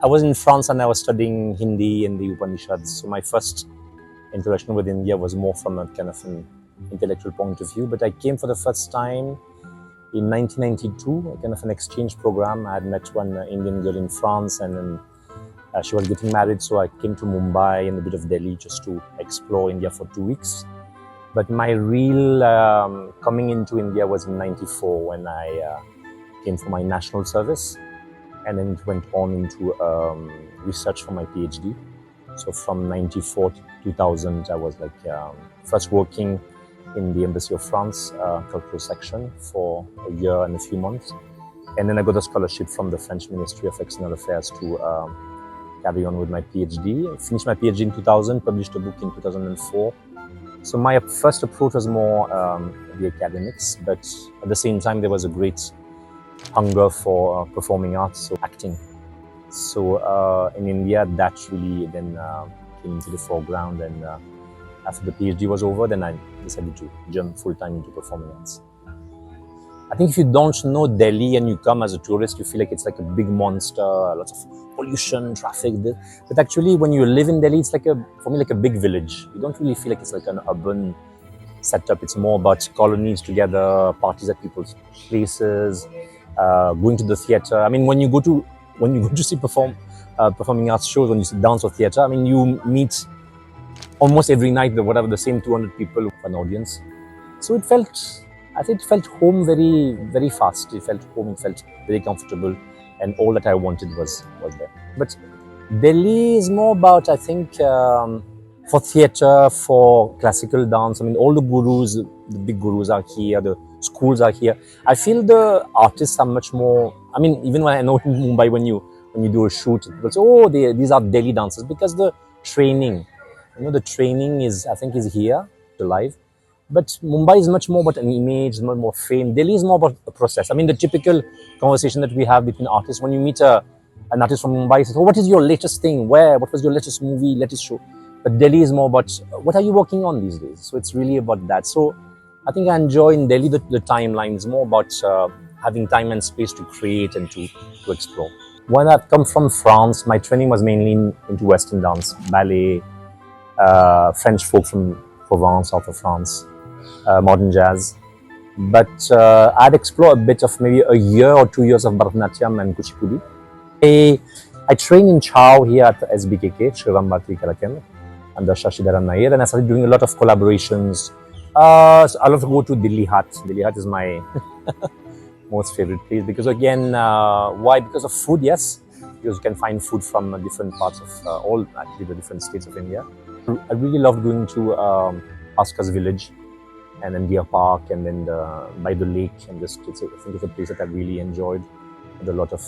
was in France and I was studying Hindi and the Upanishads. So my first interaction with India was more from a kind of an intellectual point of view. But I came for the first time in 1992, a kind of an exchange program. I had met one Indian girl in France, and then she was getting married. So I came to Mumbai and a bit of Delhi just to explore India for 2 weeks. But my real coming into India was in '94 when I came for my national service. And then it went on into research for my PhD. So from '94 to 2000, I was like first working in the Embassy of France, cultural section for a year and a few months. And then I got a scholarship from the French Ministry of External Affairs to carry on with my PhD. I finished my PhD in 2000, published a book in 2004. So my first approach was more the academics, but at the same time there was a great hunger for performing arts, so acting. So in India, that really then came into the foreground, and after the PhD was over, then I decided to jump full-time into performing arts. I think if you don't know Delhi and you come as a tourist, you feel like it's like a big monster, lots of pollution, traffic. But actually, when you live in Delhi, it's like for me, like a big village. You don't really feel like it's like an urban setup. It's more about colonies together, parties at people's places, going to the theatre. I mean, when you go to see performing arts shows, when you see dance or theatre, I mean, you meet almost every night the same 200 people for an audience. So I think it felt home very, very fast. It felt home. It felt very comfortable, and all that I wanted was there. But Delhi is more about, I think, for theatre, for classical dance. I mean, all the gurus, the big gurus are here. The schools are here. I feel the artists are much more. I mean, even when I know in Mumbai, when you do a shoot, people say, "Oh, these are Delhi dancers," because the training, the training is here, alive. But Mumbai is much more about an image, much more fame. Delhi is more about a process. I mean, the typical conversation that we have between artists, when you meet an artist from Mumbai, says, "Oh, what is your latest thing? What was your latest movie, latest show?" But Delhi is more about, what are you working on these days? So it's really about that. So I think I enjoy in Delhi the timeline. It's more about having time and space to create and to explore. When I've come from France, my training was mainly into Western dance, ballet, French folk from Provence, south of France, modern jazz. But I'd explore a bit of maybe a year or 2 years of Bharatanatyam and Kuchipudi. I trained in Chow here at SBKK, Shri Ram Bharati Kalakendra, under Shashidharan Nair, and I started doing a lot of collaborations. So I love to go to Delhi Hat. Delhi Hat is my most favorite place because, again, why? Because of food, yes. Because you can find food from different parts of actually the different states of India. I really loved going to Askas village and then Deer Park and then by the lake, and I think it's a place that I really enjoyed with a lot of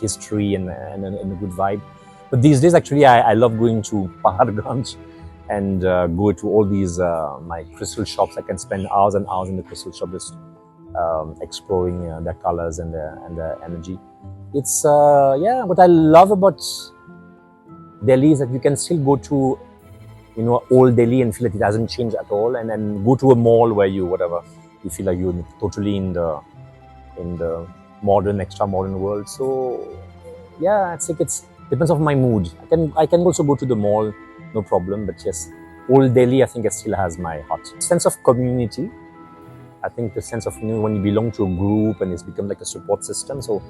history and a good vibe. But these days, actually, I love going to Paharganj and go to all these my crystal shops. I can spend hours and hours in the crystal shop just exploring their colors and their energy. It's what I love about Delhi is that you can still go to old Delhi and feel like it hasn't changed at all, and then go to a mall where you feel like you're totally in the modern, extra modern world. So yeah, it's like it depends on my mood. I can also go to the mall, no problem. But yes, old Delhi, I think it still has my heart. Sense of community. I think the sense of when you belong to a group and it's become like a support system. So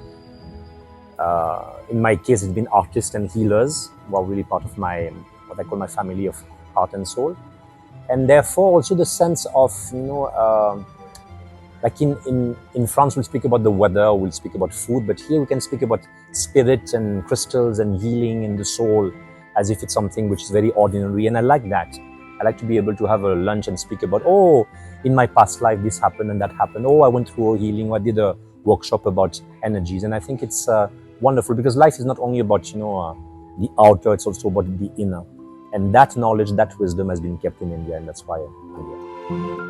in my case, it's been artists and healers who are really part of what I call my family of heart and soul. And therefore also the sense of, like in France we'll speak about the weather, we'll speak about food, but here we can speak about spirit and crystals and healing in the soul as if it's something which is very ordinary. And I like that. I like to be able to have a lunch and speak about, oh, in my past life this happened and that happened. Oh, I went through a healing, or I did a workshop about energies. And I think it's wonderful because life is not only about, the outer, it's also about the inner. And that knowledge, that wisdom has been kept in India, and that's why I'm here.